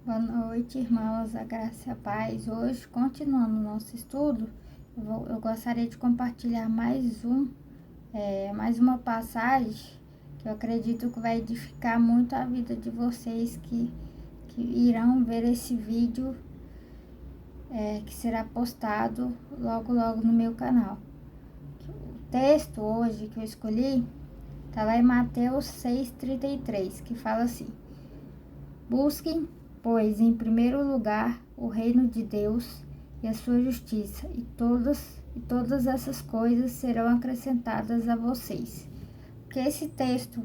Boa noite, irmãos, a graça e a paz. Hoje, continuando o nosso estudo, eu gostaria de compartilhar mais uma passagem que eu acredito que vai edificar muito a vida de vocês que irão ver esse vídeo que será postado logo no meu canal. O texto hoje que eu escolhi está lá em Mateus 6,33, que fala assim: Busquem, pois, em primeiro lugar o reino de Deus e a sua justiça, e todas essas coisas serão acrescentadas a vocês. O que esse texto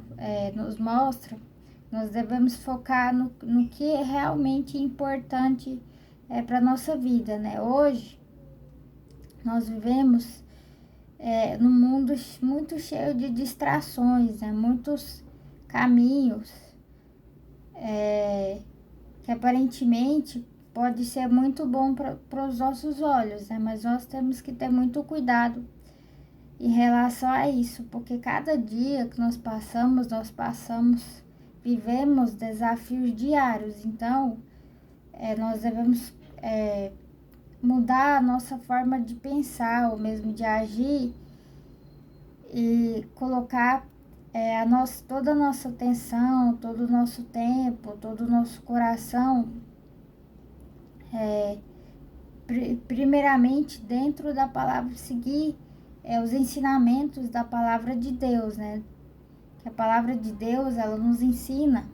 nos mostra, nós devemos focar no que é realmente importante para a nossa vida, né? Hoje, nós vivemos num mundo muito cheio de distrações, né? Muitos caminhos que aparentemente pode ser muito bom para os nossos olhos, né? Mas nós temos que ter muito cuidado em relação a isso, porque cada dia que nós vivemos desafios diários. Então, nós devemos mudar a nossa forma de pensar, ou mesmo de agir, e colocar toda a nossa atenção, todo o nosso tempo, todo o nosso coração primeiramente dentro da palavra, seguir os ensinamentos da palavra de Deus, né? Que a palavra de Deus, ela nos ensina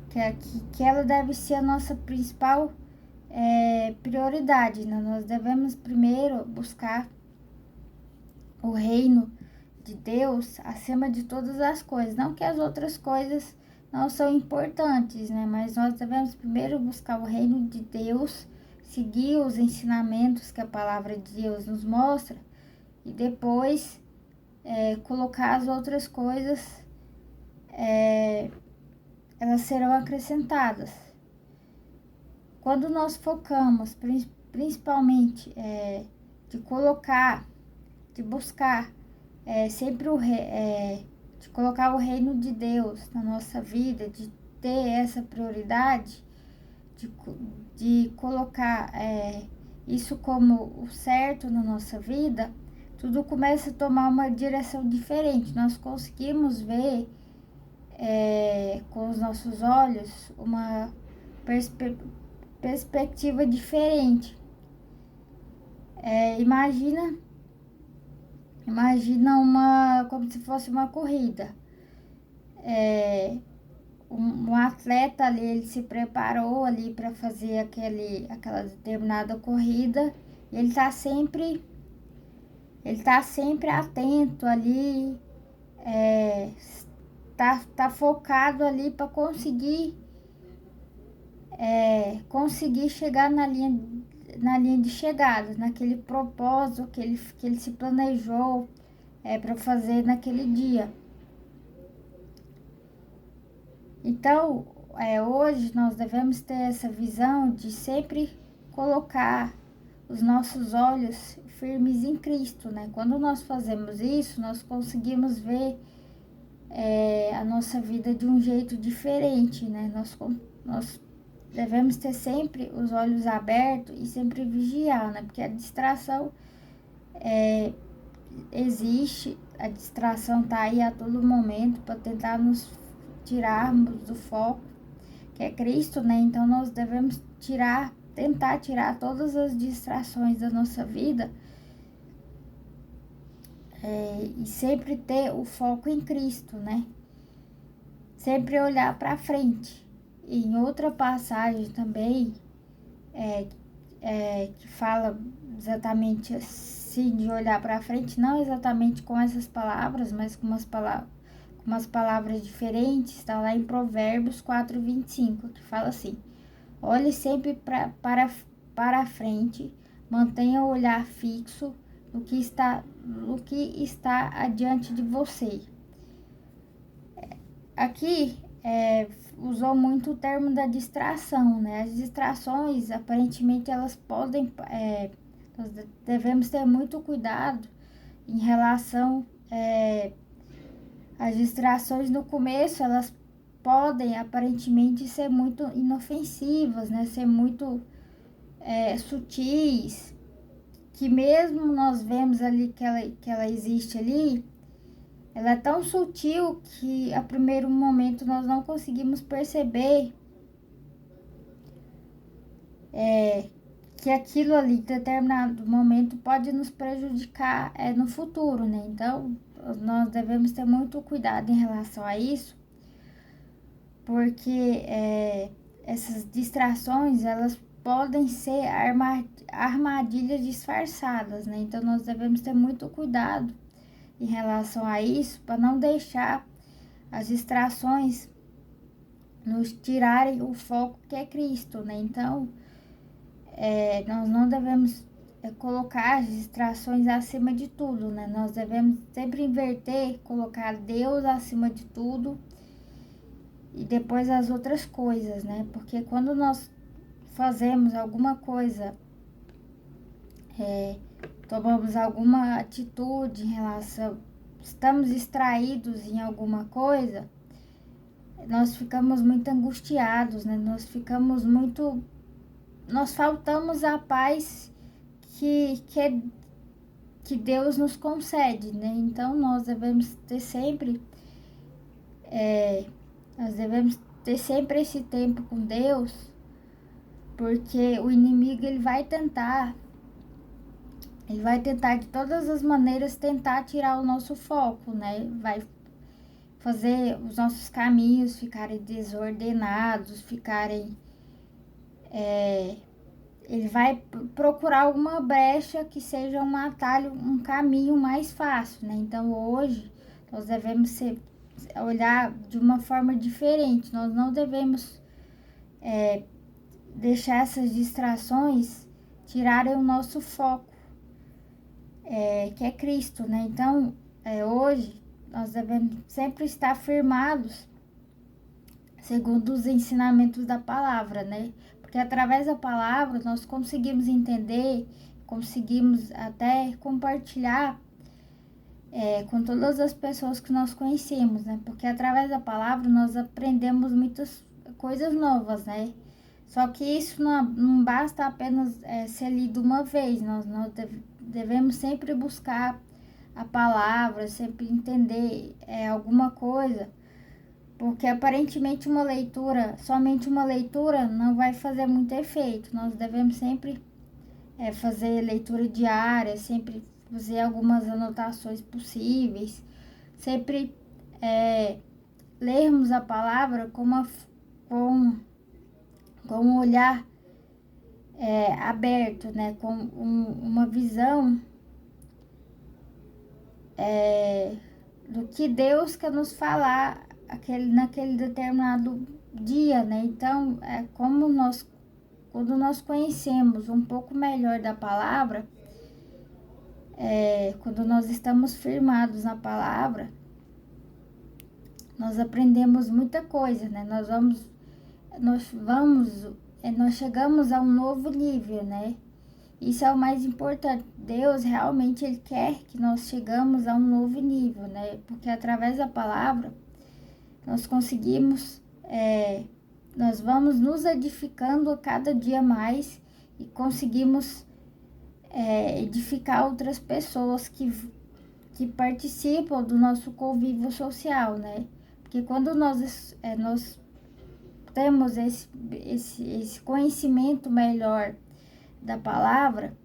que ela deve ser a nossa principal prioridade, né? Nós devemos primeiro buscar o reino de Deus acima de todas as coisas. Não que as outras coisas não são importantes, né? Mas nós devemos primeiro buscar o reino de Deus, seguir os ensinamentos que a palavra de Deus nos mostra e depois colocar as outras coisas, elas serão acrescentadas. Quando nós focamos principalmente de buscar sempre de colocar o reino de Deus na nossa vida, de ter essa prioridade, de colocar isso como o certo na nossa vida, tudo começa a tomar uma direção diferente. Nós conseguimos ver com os nossos olhos uma perspectiva diferente. Imagina como se fosse uma corrida. Um atleta ali, ele se preparou ali para fazer aquela determinada corrida, e ele tá sempre atento ali, tá focado ali para conseguir chegar na linha de chegada, naquele propósito que ele se planejou para fazer naquele dia. Então, hoje nós devemos ter essa visão de sempre colocar os nossos olhos firmes em Cristo, né? Quando nós fazemos isso, nós conseguimos ver a nossa vida de um jeito diferente, né? Nós devemos ter sempre os olhos abertos e sempre vigiar, né? Porque a distração existe, a distração tá aí a todo momento para tentar nos tirarmos do foco, que é Cristo, né? Então nós devemos tentar tirar todas as distrações da nossa vida e sempre ter o foco em Cristo, né? Sempre olhar para frente. E em outra passagem também, que fala exatamente assim, de olhar para frente, não exatamente com essas palavras, mas com umas palavras diferentes, está lá em Provérbios 4:25, que fala assim: olhe sempre para frente, mantenha o olhar fixo no que está adiante de você. Aqui usou muito o termo da distração, né? As distrações, aparentemente, elas podem... nós devemos ter muito cuidado em relação às distrações. No começo, elas podem aparentemente ser muito inofensivas, né? Ser muito sutis, que mesmo nós vemos ali que ela existe ali, ela é tão sutil que a primeiro momento nós não conseguimos perceber que aquilo ali, em determinado momento, pode nos prejudicar no futuro, né? Então, nós devemos ter muito cuidado em relação a isso, porque essas distrações, elas podem ser armadilhas disfarçadas, né? Então, nós devemos ter muito cuidado em relação a isso, para não deixar as distrações nos tirarem o foco que é Cristo, né? Então, nós não devemos colocar as distrações acima de tudo, né? Nós devemos sempre inverter, colocar Deus acima de tudo e depois as outras coisas, né? Porque quando nós fazemos alguma coisa, tomamos alguma atitude em relação, estamos distraídos em alguma coisa, nós ficamos muito angustiados, né? Nós faltamos a paz que Deus nos concede, né? Então nós devemos ter sempre esse tempo com Deus, porque o inimigo ele vai tentar de todas as maneiras tentar tirar o nosso foco, né? Vai fazer os nossos caminhos ficarem desordenados, ele vai procurar alguma brecha que seja um atalho, um caminho mais fácil, né? Então hoje nós devemos olhar de uma forma diferente, nós não devemos deixar essas distrações tirarem o nosso foco, que é Cristo, né? Então hoje nós devemos sempre estar firmados segundo os ensinamentos da palavra, né? Porque através da palavra nós conseguimos entender, conseguimos até compartilhar com todas as pessoas que nós conhecemos, né? Porque através da palavra nós aprendemos muitas coisas novas, né? Só que isso não basta apenas ser lido uma vez, nós devemos sempre buscar a palavra, sempre entender alguma coisa, porque aparentemente somente uma leitura não vai fazer muito efeito. Nós devemos sempre fazer leitura diária, sempre fazer algumas anotações possíveis, sempre lermos a palavra com um olhar aberto, né? Com uma visão do que Deus quer nos falar naquele determinado dia, né? Então, quando nós conhecemos um pouco melhor da palavra, quando nós estamos firmados na palavra, nós aprendemos muita coisa, né? Nós chegamos a um novo nível, né? Isso é o mais importante. Deus realmente ele quer que nós chegamos a um novo nível, né? Porque através da palavra nós conseguimos, nós vamos nos edificando a cada dia mais e conseguimos edificar outras pessoas que participam do nosso convívio social, né? Porque quando nós temos esse conhecimento melhor da palavra,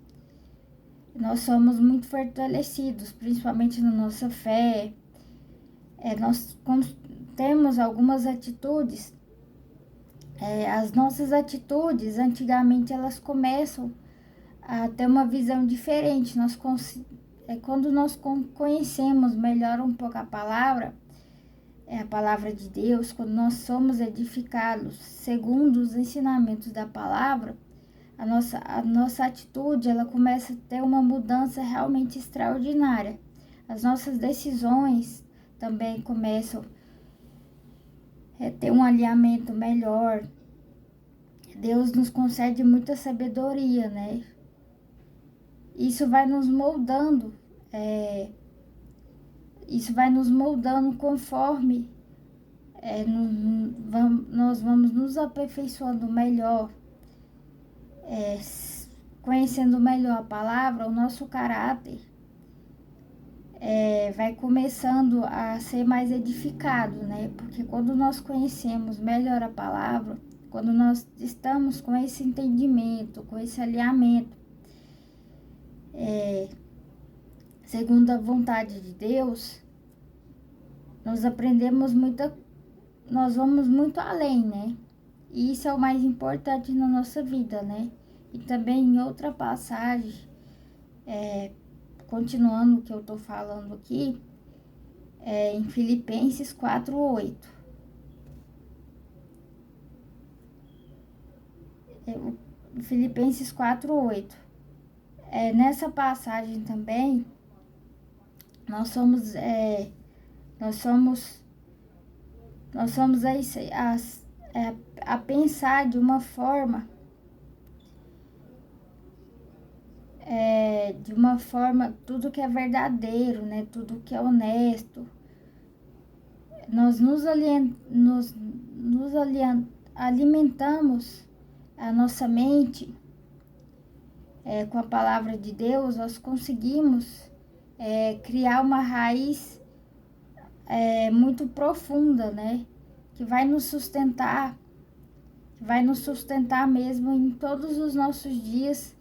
nós somos muito fortalecidos, principalmente na nossa fé. Nós temos algumas atitudes, as nossas atitudes, antigamente, elas começam a ter uma visão diferente. Quando nós conhecemos melhor um pouco a palavra de Deus, quando nós somos edificados segundo os ensinamentos da palavra, a nossa atitude ela começa a ter uma mudança realmente extraordinária. As nossas decisões também começam a ter um alinhamento melhor. Deus nos concede muita sabedoria, né? Isso vai nos moldando, conforme nós vamos nos aperfeiçoando melhor, conhecendo melhor a palavra, o nosso caráter vai começando a ser mais edificado, né? Porque quando nós conhecemos melhor a palavra, quando nós estamos com esse entendimento, com esse alinhamento, segundo a vontade de Deus, nós vamos muito além, né? E isso é o mais importante na nossa vida, né? E também em outra passagem, continuando o que eu tô falando aqui, em Filipenses 4:8. Filipenses 4:8. Nessa passagem também, nós somos a pensar de uma forma, tudo que é verdadeiro, né? Tudo que é honesto. Nós alimentamos a nossa mente com a palavra de Deus, nós conseguimos criar uma raiz muito profunda, né? Que vai nos sustentar mesmo em todos os nossos dias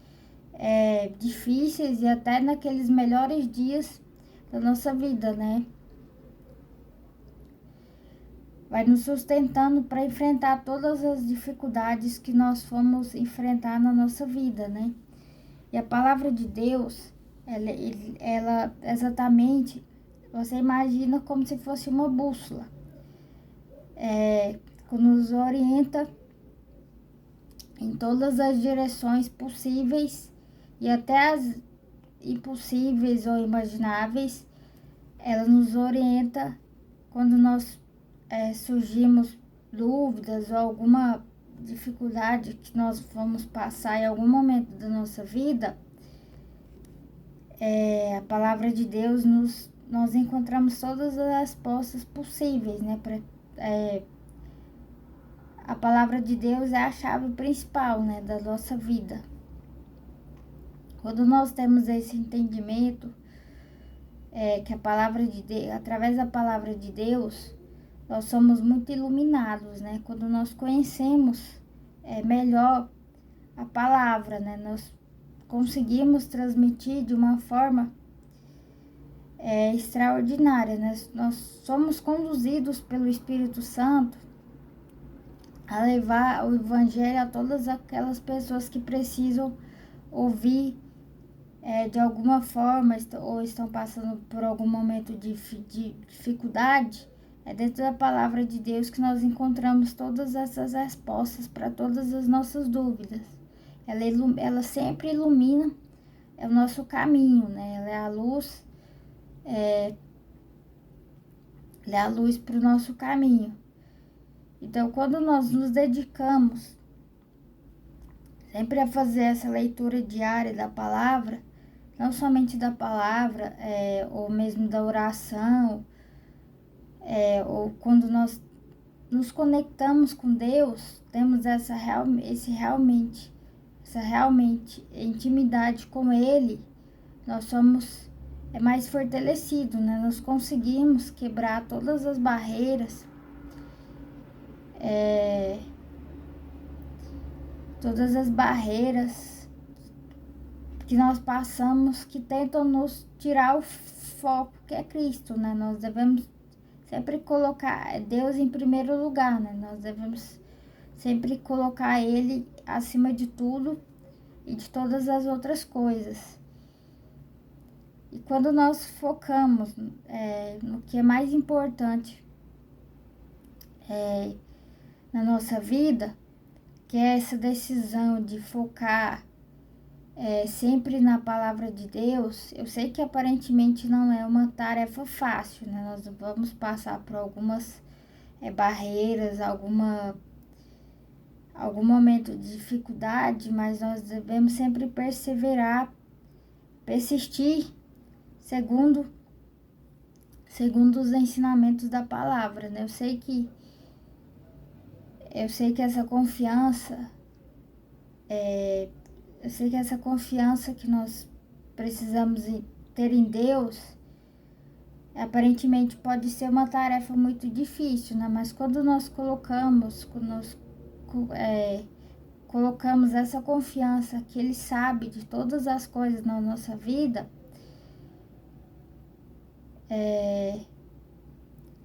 difíceis e até naqueles melhores dias da nossa vida, né? Vai nos sustentando para enfrentar todas as dificuldades que nós fomos enfrentar na nossa vida, né? E a palavra de Deus, ela exatamente, você imagina como se fosse uma bússola, que nos orienta em todas as direções possíveis e até as impossíveis ou imagináveis. Ela nos orienta quando nós surgimos dúvidas ou alguma dificuldade que nós vamos passar em algum momento da nossa vida. A palavra de Deus nós encontramos todas as respostas possíveis, né? A palavra de Deus é a chave principal, né, da nossa vida. Quando nós temos esse entendimento, que a palavra de Deus, através da palavra de Deus, nós somos muito iluminados, né? Quando nós conhecemos melhor a palavra, né? Nós conseguimos transmitir de uma forma extraordinária, né? Nós somos conduzidos pelo Espírito Santo a levar o Evangelho a todas aquelas pessoas que precisam ouvir de alguma forma ou estão passando por algum momento de dificuldade. É dentro da palavra de Deus que nós encontramos todas essas respostas para todas as nossas dúvidas. Ela sempre ilumina o nosso caminho, né? Ela é a luz para o nosso caminho. Então, quando nós nos dedicamos sempre a fazer essa leitura diária da palavra, não somente da palavra, ou mesmo da oração, ou quando nós nos conectamos com Deus, temos essa realmente intimidade com Ele, nós somos mais fortalecidos, né? Nós conseguimos quebrar todas as barreiras, que nós passamos, que tentam nos tirar o foco, que é Cristo, né? Nós devemos sempre colocar Deus em primeiro lugar, né? Nós devemos sempre colocar Ele acima de tudo e de todas as outras coisas. E quando nós focamos no que é mais importante na nossa vida, que é essa decisão de focar sempre na palavra de Deus, eu sei que aparentemente não é uma tarefa fácil, né? Nós vamos passar por algumas barreiras, algum momento de dificuldade, mas nós devemos sempre perseverar, persistir segundo os ensinamentos da palavra, né? Eu sei que eu sei que essa confiança, que nós precisamos ter em Deus, aparentemente pode ser uma tarefa muito difícil, né? Mas quando nós colocamos essa confiança que Ele sabe de todas as coisas na nossa vida,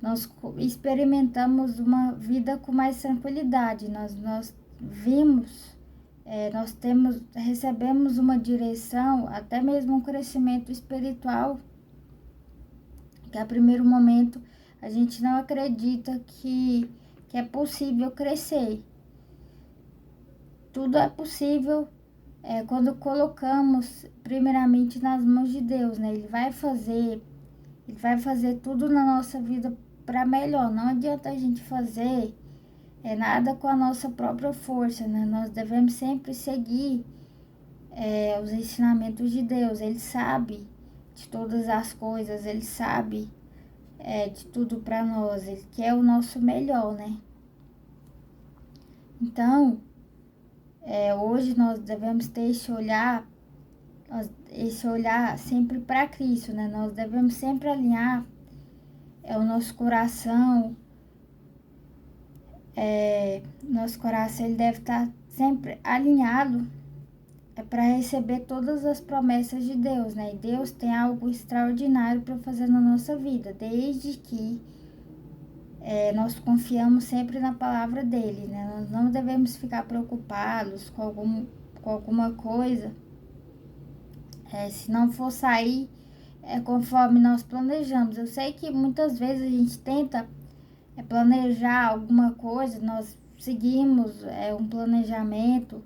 nós experimentamos uma vida com mais tranquilidade. Nós vimos, recebemos uma direção, até mesmo um crescimento espiritual, que a primeiro momento a gente não acredita que é possível crescer. Tudo é possível quando colocamos primeiramente nas mãos de Deus, né? Ele vai fazer tudo na nossa vida para melhor. Não adianta a gente fazer nada com a nossa própria força, né? Nós devemos sempre seguir os ensinamentos de Deus. Ele sabe de todas as coisas, Ele sabe de tudo para nós. Ele quer o nosso melhor, né? Então, hoje nós devemos ter esse olhar sempre para Cristo, né? Nós devemos sempre alinhar o nosso coração. Nosso coração ele deve estar sempre alinhado para receber todas as promessas de Deus, né? E Deus tem algo extraordinário para fazer na nossa vida, desde que nós confiamos sempre na palavra dele, né? Nós não devemos ficar preocupados com alguma coisa, se não for sair conforme nós planejamos. Eu sei que muitas vezes a gente tenta planejar alguma coisa, nós seguimos um planejamento,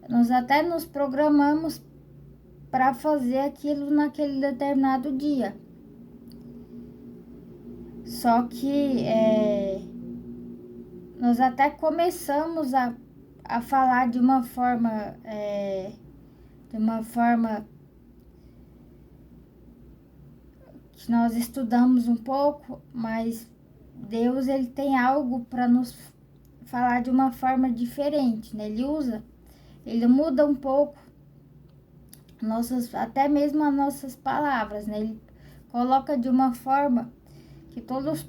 nós até nos programamos para fazer aquilo naquele determinado dia. Só que nós até começamos a falar de uma forma que nós estudamos um pouco, mas Deus ele tem algo para nos falar de uma forma diferente, né? Ele muda um pouco até mesmo as nossas palavras, né? Ele coloca de uma forma que todos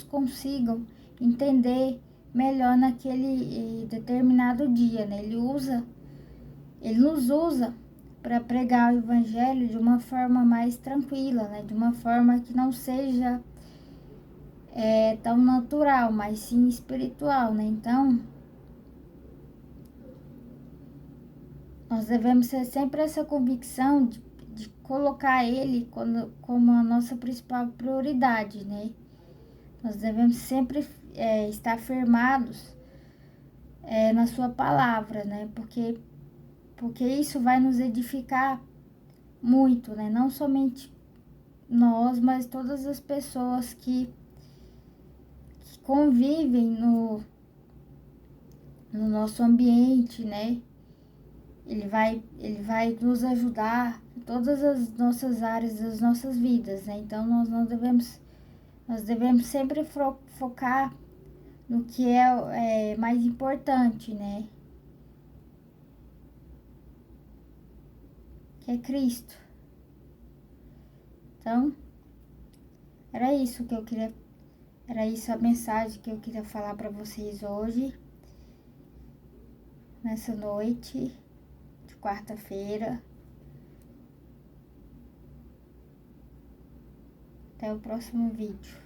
consigam entender melhor naquele determinado dia, né? Ele nos usa para pregar o evangelho de uma forma mais tranquila, né? De uma forma que não seja tão natural, mas sim espiritual, né? Então, nós devemos ter sempre essa convicção de colocar ele como a nossa principal prioridade, né? Nós devemos sempre estar firmados na sua palavra, né? Porque isso vai nos edificar muito, né? Não somente nós, mas todas as pessoas que convivem no nosso ambiente, né? Ele vai nos ajudar em todas as nossas áreas das nossas vidas, né? Então, nós devemos sempre focar no que é mais importante, né? Que é Cristo. Então, era isso a mensagem que eu queria falar para vocês hoje, nessa noite de quarta-feira. Até o próximo vídeo.